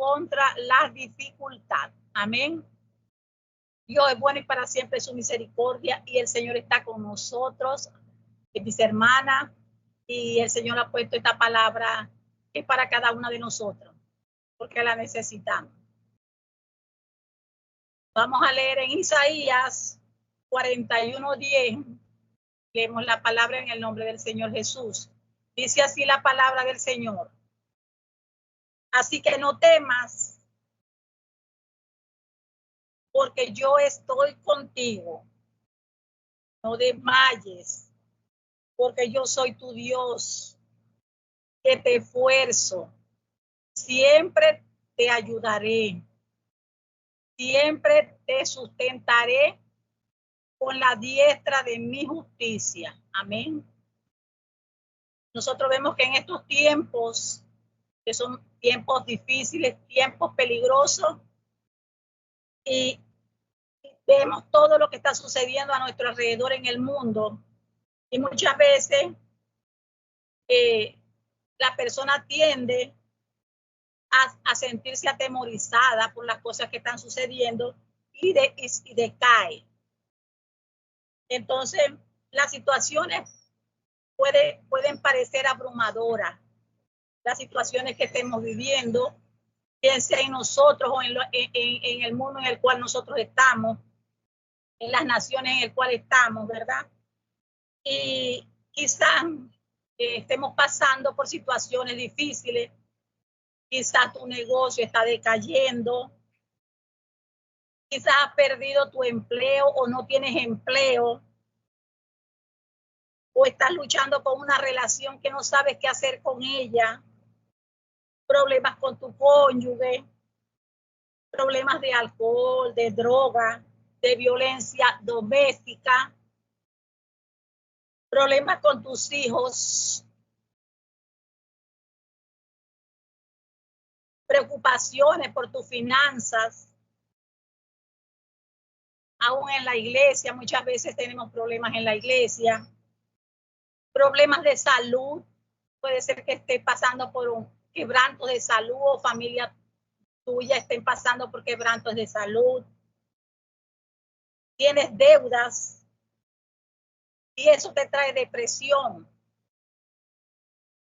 contra la dificultad. Amén. Dios es bueno y para siempre su misericordia, y el Señor está con nosotros, mis hermanas, y el Señor ha puesto esta palabra que es para cada una de nosotros, porque la necesitamos. Vamos a leer en Isaías 41:10. Leemos la palabra en el nombre del Señor Jesús. Dice así la palabra del Señor. Así que no temas, porque yo estoy contigo. No desmayes, porque yo soy tu Dios, que te esfuerzo. Siempre te ayudaré. Siempre te sustentaré con la diestra de mi justicia. Amén. Nosotros vemos que en estos tiempos, que son tiempos difíciles, tiempos peligrosos, y vemos todo lo que está sucediendo a nuestro alrededor en el mundo, y muchas veces la persona tiende a sentirse atemorizada por las cosas que están sucediendo y decae. Entonces, las situaciones pueden parecer abrumadoras. Las situaciones que estemos viviendo, bien sea en nosotros o en el mundo en el cual nosotros estamos, en las naciones en el cual estamos, ¿verdad? Y quizás estemos pasando por situaciones difíciles. Quizás tu negocio está decayendo, quizás has perdido tu empleo o no tienes empleo, o estás luchando con una relación que no sabes qué hacer con ella, problemas con tu cónyuge, problemas de alcohol, de droga, de violencia doméstica, problemas con tus hijos, preocupaciones por tus finanzas. Aún en la iglesia, muchas veces tenemos problemas en la iglesia, problemas de salud. Puede ser que estés pasando por un quebranto de salud, o familia tuya estén pasando por quebrantos de salud. Tienes deudas y eso te trae depresión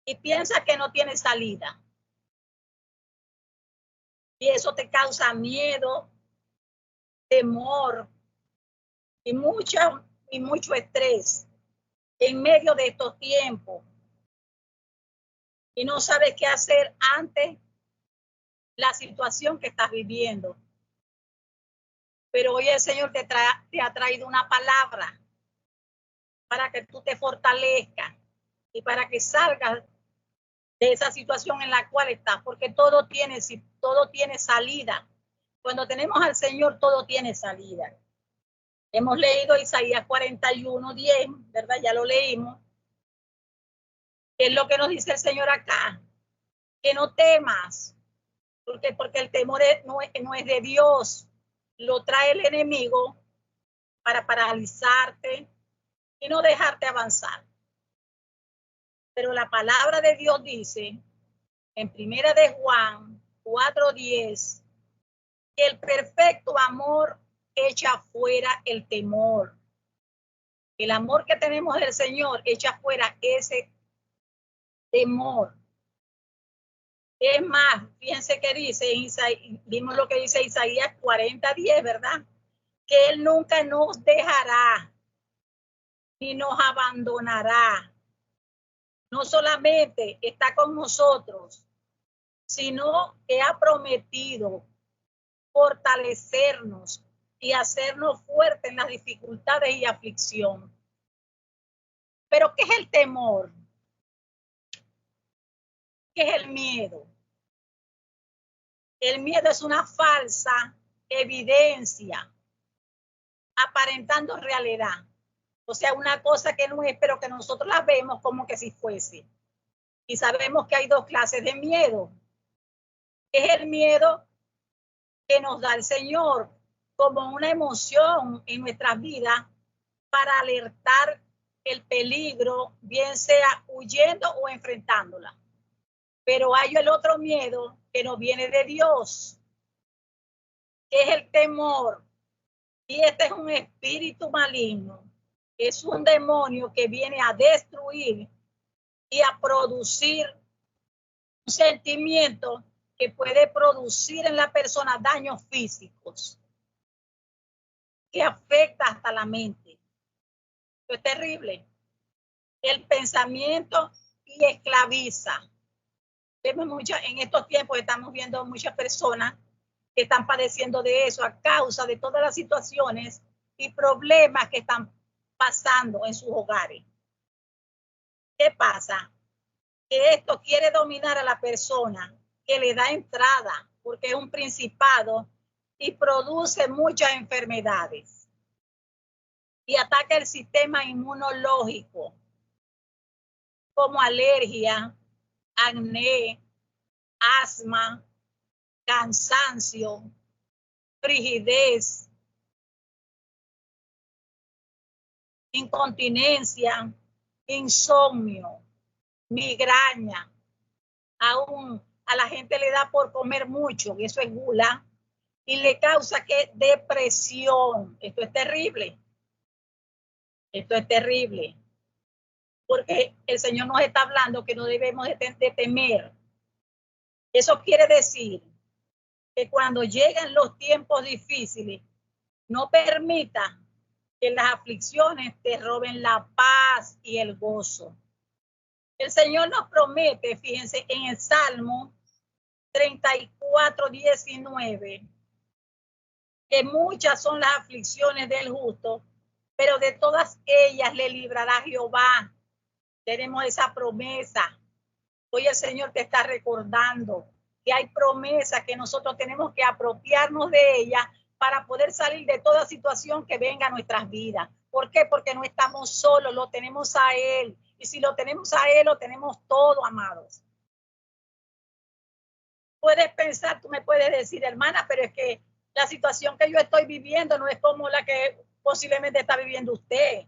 y piensas que no tienes salida. Y eso te causa miedo, temor y mucho estrés en medio de estos tiempos. Y no sabes qué hacer ante la situación que estás viviendo. Pero hoy el Señor te ha traído una palabra para que tú te fortalezcas y para que salgas de esa situación en la cual estás, porque todo tiene salida. Cuando tenemos al Señor, todo tiene salida. Hemos leído Isaías 41:10, ¿verdad? Ya lo leímos. ¿Qué es lo que nos dice el Señor acá? Que no temas, porque el temor no es de Dios. Lo trae el enemigo para paralizarte y no dejarte avanzar. Pero la palabra de Dios dice en 1 de Juan 4:10 que el perfecto amor echa fuera el temor. El amor que tenemos del Señor echa fuera ese temor. Es más, fíjense que dice, vimos lo que dice Isaías 40:10, ¿verdad? Que Él nunca nos dejará ni nos abandonará. No solamente está con nosotros, sino que ha prometido fortalecernos y hacernos fuertes en las dificultades y aflicción. Pero ¿qué es el temor? ¿Qué es el miedo? El miedo es una falsa evidencia aparentando realidad. O sea, una cosa que no es, pero que nosotros la vemos como que si fuese. Y sabemos que hay dos clases de miedo. Es el miedo que nos da el Señor como una emoción en nuestras vidas para alertar el peligro, bien sea huyendo o enfrentándola. Pero hay el otro miedo que no viene de Dios, que es el temor. Y este es un espíritu maligno, es un demonio que viene a destruir y a producir un sentimiento que puede producir en la persona daños físicos, que afecta hasta la mente. Esto es terrible. El pensamiento y esclaviza. En estos tiempos estamos viendo muchas personas que están padeciendo de eso a causa de todas las situaciones y problemas que están pasando en sus hogares. ¿Qué pasa? Que esto quiere dominar a la persona, que le da entrada, porque es un principado y produce muchas enfermedades y ataca el sistema inmunológico, como alergia, acné, asma, cansancio, frigidez, incontinencia, insomnio, migraña. Aún a la gente le da por comer mucho, y eso es gula, y le causa que depresión. Esto es terrible. Esto es terrible. Porque el Señor nos está hablando que no debemos de temer. Eso quiere decir que cuando llegan los tiempos difíciles, no permita que las aflicciones te roben la paz y el gozo. El Señor nos promete, fíjense, en el Salmo 34:19, que muchas son las aflicciones del justo, pero de todas ellas le librará Jehová. Tenemos esa promesa. Hoy el Señor te está recordando que hay promesas que nosotros tenemos que apropiarnos de ellas para poder salir de toda situación que venga a nuestras vidas. ¿Por qué? Porque no estamos solos, lo tenemos a Él. Y si lo tenemos a Él, lo tenemos todo, amados. Puedes pensar, tú me puedes decir, hermana, pero es que la situación que yo estoy viviendo no es como la que posiblemente está viviendo usted.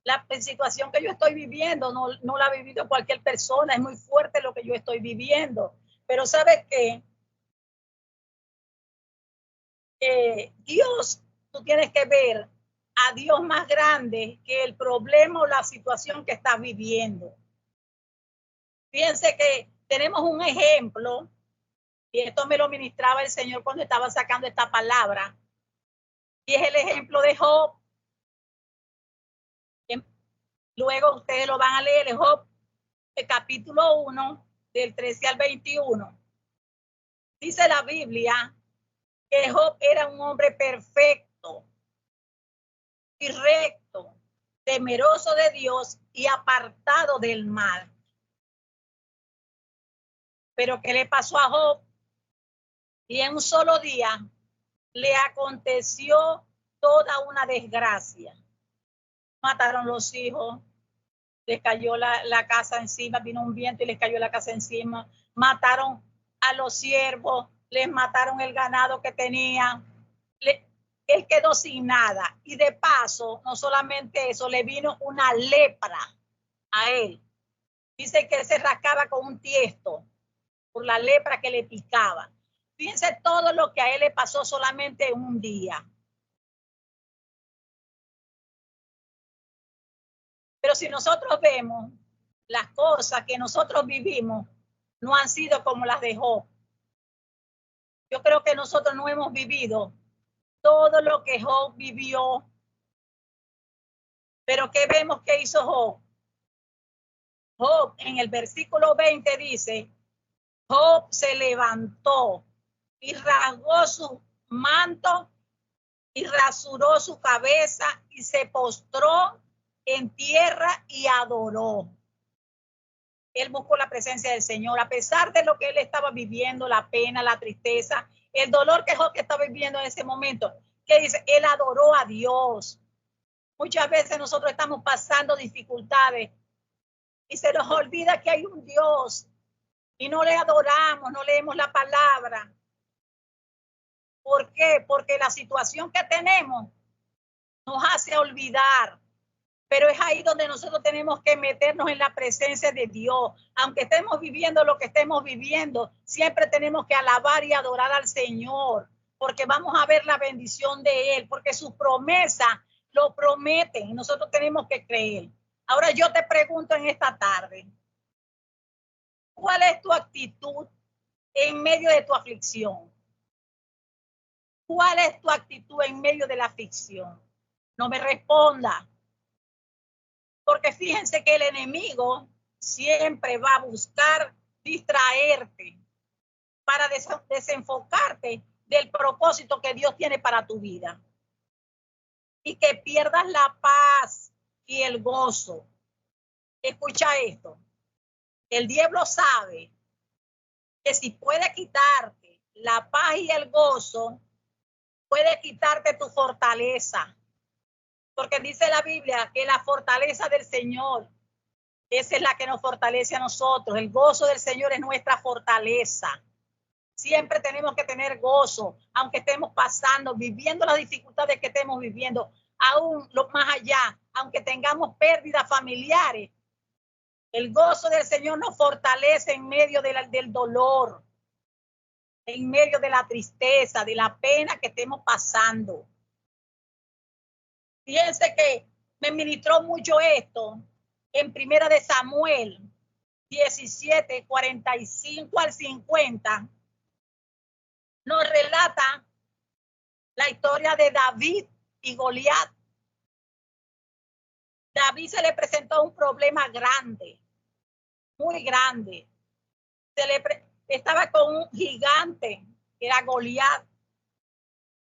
La situación que yo estoy viviendo no la ha vivido cualquier persona, es muy fuerte lo que yo estoy viviendo. Pero ¿sabes qué? Dios, tú tienes que ver a Dios más grande que el problema o la situación que estás viviendo. Fíjense que tenemos un ejemplo, y esto me lo ministraba el Señor cuando estaba sacando esta palabra, y es el ejemplo de Job. Luego ustedes lo van a leer en Job, el capítulo 1, del 13 al 21. Dice la Biblia que Job era un hombre perfecto y recto, temeroso de Dios y apartado del mal. Pero ¿qué le pasó a Job? Y en un solo día le aconteció toda una desgracia. Mataron los hijos, les cayó la casa encima, vino un viento y les cayó la casa encima. Mataron a los siervos, les mataron el ganado que tenían. Él quedó sin nada. Y de paso, no solamente eso, le vino una lepra a él. Dice que él se rascaba con un tiesto por la lepra que le picaba. Fíjense todo lo que a él le pasó solamente en un día. Pero si nosotros vemos las cosas que nosotros vivimos, no han sido como las de Job. Yo creo que nosotros no hemos vivido todo lo que Job vivió. Pero ¿qué vemos que hizo Job? Job en el versículo 20 dice, Job se levantó y rasgó su manto y rasuró su cabeza y se postró en tierra y adoró. Él buscó la presencia del Señor, a pesar de lo que él estaba viviendo, la pena, la tristeza, el dolor que Job estaba viviendo en ese momento. ¿Qué dice? Él adoró a Dios. Muchas veces nosotros estamos pasando dificultades y se nos olvida que hay un Dios y no le adoramos, no leemos la palabra. ¿Por qué? Porque la situación que tenemos nos hace olvidar Pero es ahí donde nosotros tenemos que meternos en la presencia de Dios. Aunque estemos viviendo lo que estemos viviendo, siempre tenemos que alabar y adorar al Señor, porque vamos a ver la bendición de Él, porque sus promesas lo prometen y nosotros tenemos que creer. Ahora yo te pregunto en esta tarde, ¿cuál es tu actitud en medio de tu aflicción? ¿Cuál es tu actitud en medio de la aflicción? No me responda. Porque fíjense que el enemigo siempre va a buscar distraerte para desenfocarte del propósito que Dios tiene para tu vida. Y que pierdas la paz y el gozo. Escucha esto. El diablo sabe que si puede quitarte la paz y el gozo, puede quitarte tu fortaleza. Porque dice la Biblia que la fortaleza del Señor, esa es la que nos fortalece a nosotros. El gozo del Señor es nuestra fortaleza. Siempre tenemos que tener gozo, aunque estemos pasando, viviendo las dificultades que estemos viviendo, aún lo más allá, aunque tengamos pérdidas familiares. El gozo del Señor nos fortalece en medio del dolor, en medio de la tristeza, de la pena que estemos pasando. Fíjense que me ministró mucho esto en Primera de Samuel 17, 45 al 50. Nos relata la historia de David y Goliat. David se le presentó un problema grande, muy grande. Estaba con un gigante, que era Goliat,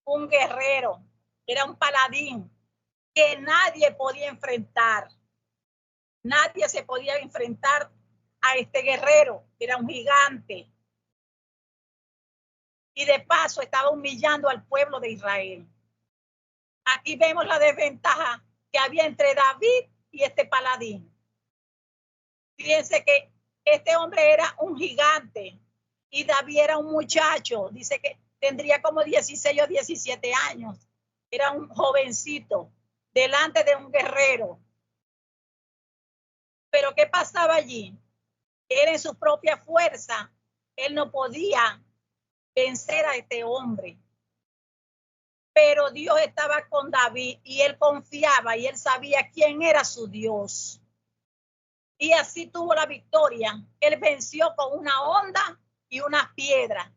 un guerrero, era un paladín que nadie podía enfrentar. Nadie se podía enfrentar a este guerrero, que era un gigante. Y de paso estaba humillando al pueblo de Israel. Aquí vemos la desventaja que había entre David y este paladín. Fíjense que este hombre era un gigante y David era un muchacho. Dice que tendría como 16 o 17 años. Era un jovencito delante de un guerrero. Pero ¿qué pasaba allí? Él en su propia fuerza, él no podía vencer a este hombre. Pero Dios estaba con David y él confiaba y él sabía quién era su Dios. Y así tuvo la victoria. Él venció con una honda y una piedra.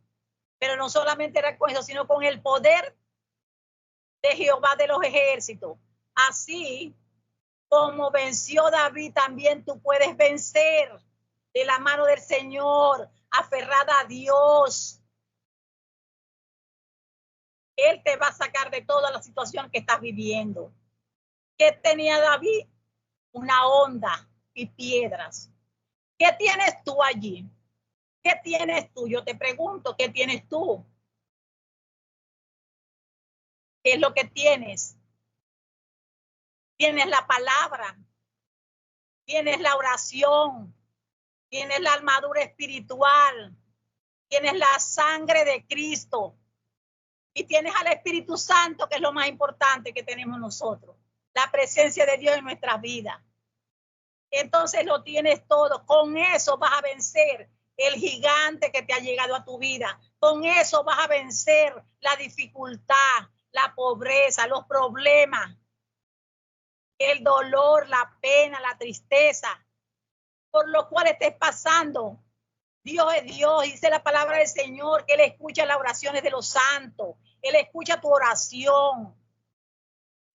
Pero no solamente era con eso, sino con el poder de Jehová de los ejércitos. Así como venció David, también tú puedes vencer de la mano del Señor, aferrada a Dios. Él te va a sacar de toda la situación que estás viviendo. ¿Qué tenía David? Una honda y piedras. ¿Qué tienes tú allí? ¿Qué tienes tú? Yo te pregunto, ¿qué tienes tú? ¿Qué es lo que tienes? Tienes la palabra, tienes la oración, tienes la armadura espiritual, tienes la sangre de Cristo y tienes al Espíritu Santo, que es lo más importante que tenemos nosotros, la presencia de Dios en nuestras vidas. Entonces lo tienes todo. Con eso vas a vencer el gigante que te ha llegado a tu vida. Con eso vas a vencer la dificultad, la pobreza, los problemas, el dolor, la pena, la tristeza, por lo cual estés pasando. Dios es Dios, dice la palabra del Señor, que Él escucha las oraciones de los santos. Él escucha tu oración.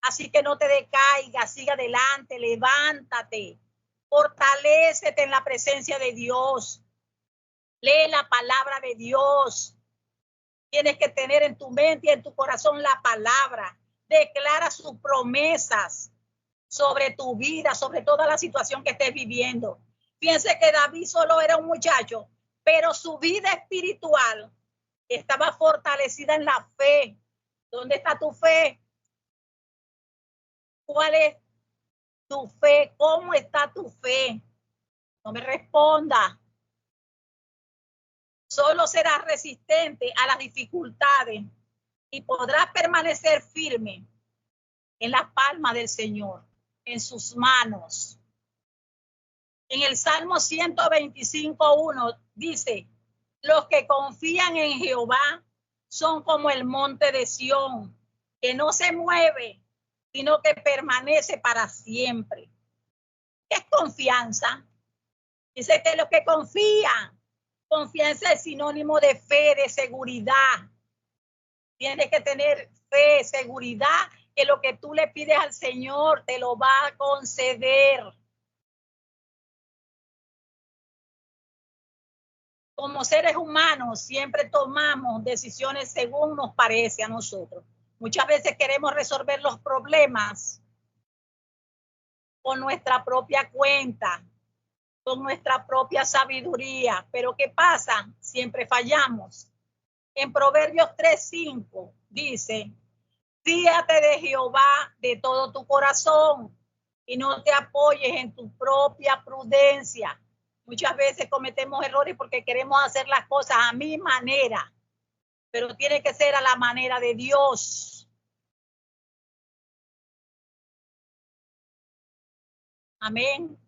Así que no te decaigas, sigue adelante, levántate. Fortalécete en la presencia de Dios. Lee la palabra de Dios. Tienes que tener en tu mente y en tu corazón la palabra. Declara sus promesas sobre tu vida, sobre toda la situación que estés viviendo. Fíjense que David solo era un muchacho, pero su vida espiritual estaba fortalecida en la fe. ¿Dónde está tu fe? ¿Cuál es tu fe? ¿Cómo está tu fe? No me responda. Solo serás resistente a las dificultades y podrás permanecer firme en las palmas del Señor. en sus manos. En el Salmo 125:1 dice, los que confían en Jehová son como el monte de Sión, que no se mueve, sino que permanece para siempre. ¿Qué es confianza? Dice que los que confían, confianza es sinónimo de fe, de seguridad. Tienes que tener fe, seguridad, que lo que tú le pides al Señor te lo va a conceder. Como seres humanos siempre tomamos decisiones según nos parece a nosotros. Muchas veces queremos resolver los problemas con nuestra propia cuenta, con nuestra propia sabiduría. Pero ¿qué pasa? Siempre fallamos. En Proverbios 3:5 dice, fíate de Jehová de todo tu corazón y no te apoyes en tu propia prudencia. Muchas veces cometemos errores porque queremos hacer las cosas a mi manera, pero tiene que ser a la manera de Dios. Amén.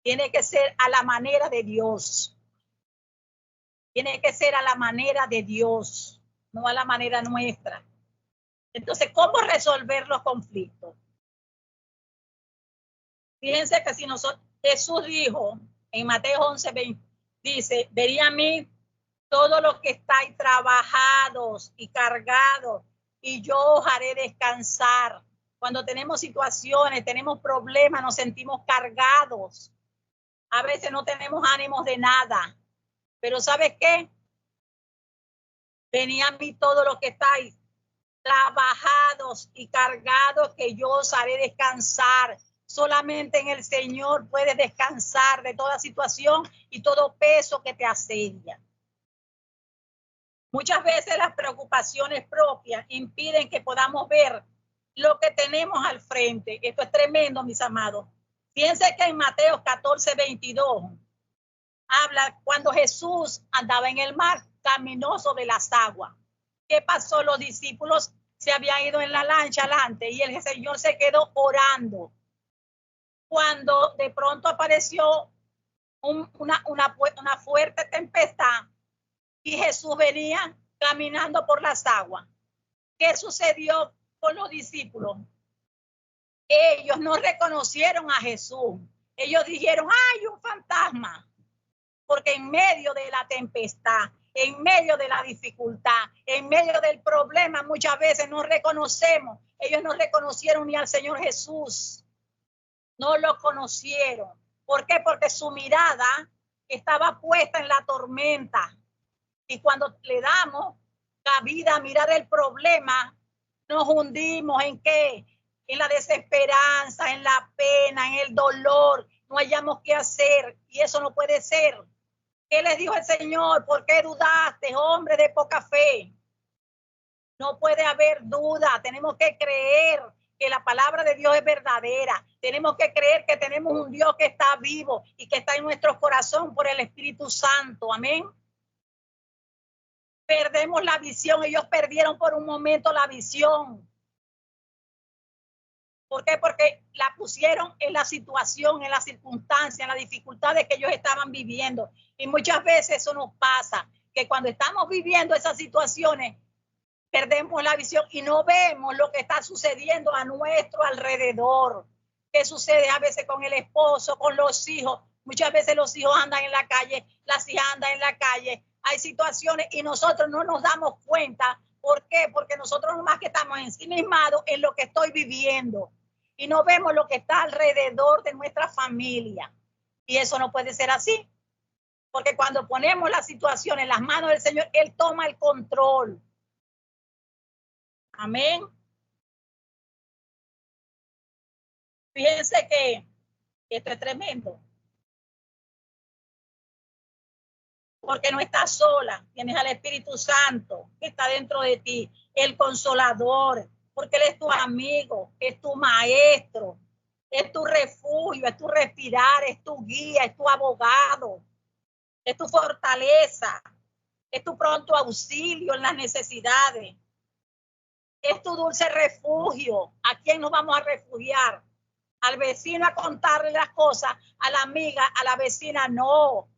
Tiene que ser a la manera de Dios. Tiene que ser a la manera de Dios, no a la manera nuestra. Entonces, ¿cómo resolver los conflictos? Fíjense que si nosotros, Jesús dijo en Mateo 11:20, dice, venid a mí todos los que estáis trabajados y cargados, y yo os haré descansar. Cuando tenemos situaciones, tenemos problemas, nos sentimos cargados. A veces no tenemos ánimos de nada. Pero ¿sabes qué? Venid a mí todos los que estáis trabajados y cargados, que yo os haré descansar. Solamente en el Señor puedes descansar de toda situación y todo peso que te asedia. Muchas veces las preocupaciones propias impiden que podamos ver lo que tenemos al frente. Esto es tremendo, mis amados. Fíjense que en Mateo 14:22 habla cuando Jesús andaba en el mar, caminó sobre las aguas. ¿Qué pasó? Los discípulos se habían ido en la lancha adelante y el Señor se quedó orando. Cuando de pronto apareció una fuerte tempestad y Jesús venía caminando por las aguas. ¿Qué sucedió con los discípulos? Ellos no reconocieron a Jesús. Ellos dijeron, ¡ay, un fantasma! Porque en medio de la tempestad, en medio de la dificultad, en medio del problema, muchas veces no reconocemos. Ellos no reconocieron ni al Señor Jesús. No lo conocieron. ¿Por qué? Porque su mirada estaba puesta en la tormenta. Y cuando le damos cabida a mirar el problema, nos hundimos ¿en qué? En la desesperanza, en la pena, en el dolor. No hayamos qué hacer y eso no puede ser. ¿Qué les dijo el Señor? ¿Por qué dudaste, hombre de poca fe? No puede haber duda. Tenemos que creer que la palabra de Dios es verdadera. Tenemos que creer que tenemos un Dios que está vivo y que está en nuestro corazón por el Espíritu Santo. Amén. Perdemos la visión. Ellos perdieron por un momento la visión. ¿Por qué? Porque la pusieron en la situación, en la circunstancia, en las dificultades que ellos estaban viviendo. Y muchas veces eso nos pasa, que cuando estamos viviendo esas situaciones, perdemos la visión y no vemos lo que está sucediendo a nuestro alrededor. ¿Qué sucede a veces con el esposo, con los hijos? Muchas veces los hijos andan en la calle, las hijas andan en la calle. Hay situaciones y nosotros no nos damos cuenta. ¿Por qué? Porque nosotros nomás que estamos ensimismados en lo que estoy viviendo y no vemos lo que está alrededor de nuestra familia. Y eso no puede ser así. Porque cuando ponemos la situación en las manos del Señor, Él toma el control. Amén. Fíjense que esto es tremendo. Porque no estás sola, tienes al Espíritu Santo que está dentro de ti, el Consolador, porque Él es tu amigo, es tu maestro, es tu refugio, es tu respirar, es tu guía, es tu abogado, es tu fortaleza. es tu pronto auxilio en las necesidades, es tu dulce refugio. ¿A quién nos vamos a refugiar? Al vecino a contarle las cosas, a la amiga, a la vecina, no.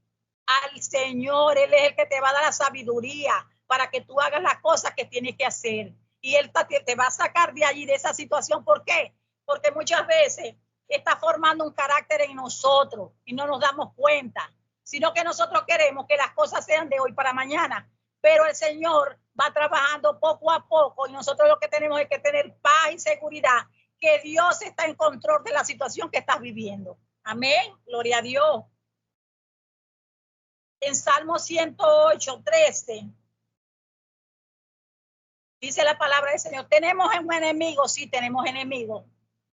Al Señor, Él es el que te va a dar la sabiduría para que tú hagas las cosas que tienes que hacer. Y Él te va a sacar de allí, de esa situación. ¿Por qué? Porque muchas veces está formando un carácter en nosotros y no nos damos cuenta, sino que nosotros queremos que las cosas sean de hoy para mañana. Pero el Señor va trabajando poco a poco y nosotros lo que tenemos es que tener paz y seguridad que Dios está en control de la situación que estás viviendo. Amén. Gloria a Dios. En Salmo 108, 13, dice la palabra del Señor, ¿tenemos un enemigo? Sí, tenemos enemigos.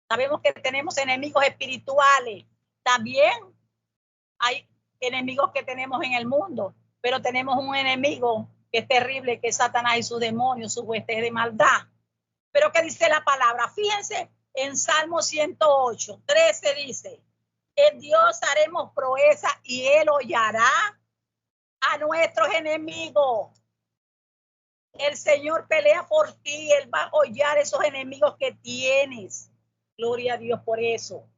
Sabemos que tenemos enemigos espirituales. También hay enemigos que tenemos en el mundo, pero tenemos un enemigo que es terrible, que es Satanás y sus demonios, sus huestes de maldad. Pero ¿qué dice la palabra? Fíjense, en Salmo 108, 13 dice, en Dios haremos proeza y Él hollará a nuestros enemigos. El Señor pelea por ti, Él va a hollar esos enemigos que tienes. Gloria a Dios por eso.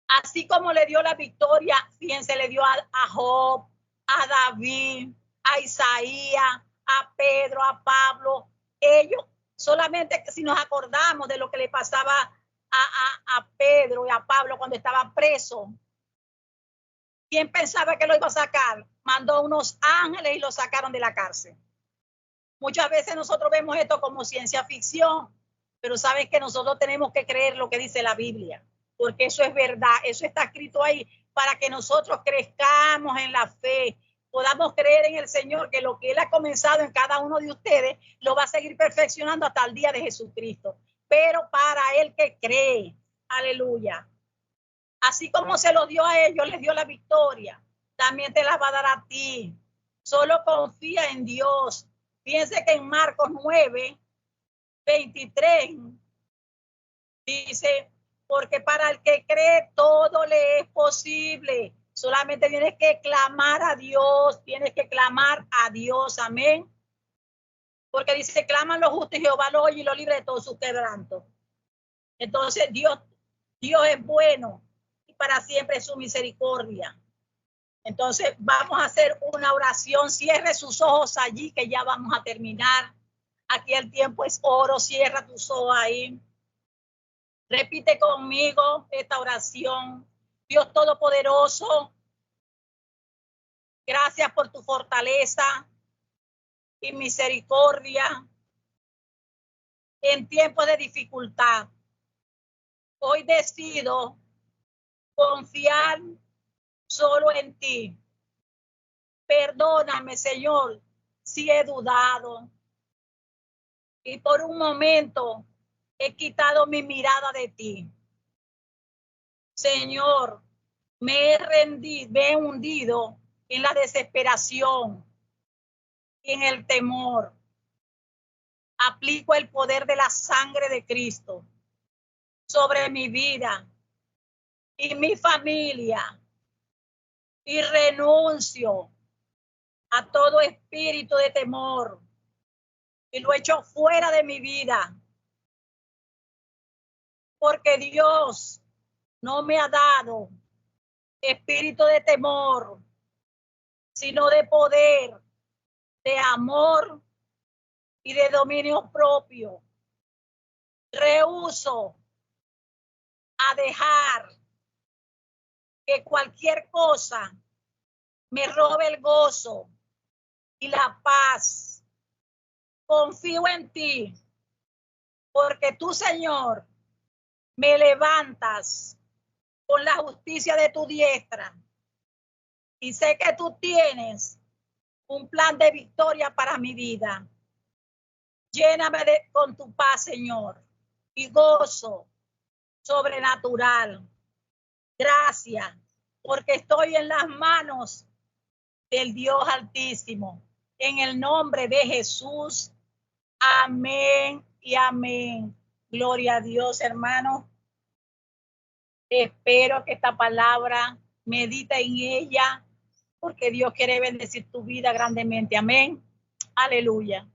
Así como le dio la victoria, fíjense, le dio a Job, a David, a Isaías, a Pedro, a Pablo. Ellos, solamente si nos acordamos de lo que le pasaba a Pedro y a Pablo cuando estaban presos. ¿Quién pensaba que lo iba a sacar? Mandó unos ángeles y lo sacaron de la cárcel. Muchas veces nosotros vemos esto como ciencia ficción, pero sabes que nosotros tenemos que creer lo que dice la Biblia, porque eso es verdad, eso está escrito ahí para que nosotros crezcamos en la fe, podamos creer en el Señor, que lo que Él ha comenzado en cada uno de ustedes lo va a seguir perfeccionando hasta el día de Jesucristo. Pero para el que cree, aleluya, así como se lo dio a ellos, les dio la victoria, también te la va a dar a ti. Solo confía en Dios. Fíjense que en Marcos 9, 23 dice, porque para el que cree todo le es posible. Solamente tienes que clamar a Dios, tienes que clamar a Dios, amén. Porque dice, claman los justos y Jehová lo oye y lo libre de todos sus quebrantos. Entonces Dios es bueno y para siempre es su misericordia. Entonces vamos a hacer una oración. Cierre sus ojos allí que ya vamos a terminar. Aquí el tiempo es oro. Cierra tus ojos ahí. Repite conmigo esta oración. Dios Todopoderoso, gracias por tu fortaleza y misericordia en tiempos de dificultad. Hoy decido confiar solo en ti. Perdóname, Señor, si he dudado y por un momento he quitado mi mirada de ti. Señor, me he hundido en la desesperación y en el temor. Aplico el poder de la sangre de Cristo sobre mi vida y mi familia y renuncio a todo espíritu de temor y lo echo fuera de mi vida, porque Dios no me ha dado espíritu de temor, sino de poder, de amor y de dominio propio. Rehúso a dejar que cualquier cosa me robe el gozo y la paz. Confío en ti, porque tú, Señor, me levantas con la justicia de tu diestra. Y sé que tú tienes un plan de victoria para mi vida. Lléname con tu paz, Señor, y gozo sobrenatural. Gracias, porque estoy en las manos del Dios Altísimo. En el nombre de Jesús. Amén y amén. Gloria a Dios, hermano. Espero que esta palabra medita en ella, porque Dios quiere bendecir tu vida grandemente. Amén. Aleluya.